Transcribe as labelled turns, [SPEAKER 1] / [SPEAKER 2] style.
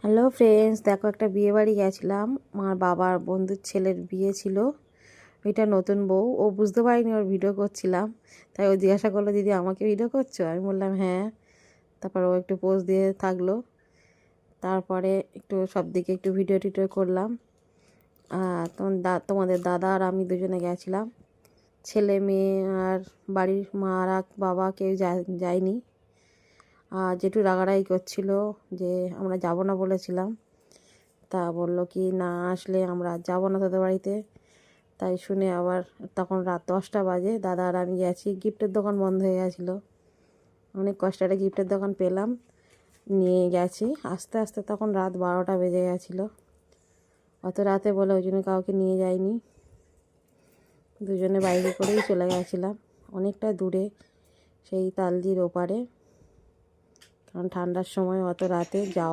[SPEAKER 1] Hello friends, দেখো একটা বিয়ে বাড়ি গেছিলাম। আমার বাবার বন্ধুর ছেলের বিয়ে ছিল। ওইটা নতুন বউ, ও বুঝতে পারিনি ওর ভিডিও করছিলাম। তাই ও জিজ্ঞাসা করলো, দিদি আমাকে ভিডিও করছো? আমি বললাম হ্যাঁ। তারপর ও একটু পোজ দিয়ে থাকলো। তারপরে একটু সব দিকে একটু ভিডিও টিডিও করলাম। তোমাদের দাদা আর আমি দুজনে গেছিলাম। ছেলে মেয়ে আর বাড়ির মা আর বাবা কেউ যায়নি। আর যেটু রাগারাগি করছিল যে আমরা যাব না বলেছিলাম, তা বলল কি না আসলে আমরা যাব না তোদের বাড়িতে। তাই শুনে আবার তখন রাত 10টা বাজে, দাদা আর আমি গেছি। গিফটের দোকান বন্ধ হয়ে গেছিলো। অনেক কষ্টে একটা গিফটের দোকান পেলাম, নিয়ে গেছি। আস্তে আস্তে তখন রাত 12টা বেজে গেছিলো। অত রাতে বলে ওই জন্য কাউকে নিয়ে যাইনি, দুজনে বাইকে করেই চলে গেছিলাম অনেকটা দূরে, সেই তালদির ওপারে। কারণ ঠান্ডার সময় অত রাতে যাওয়া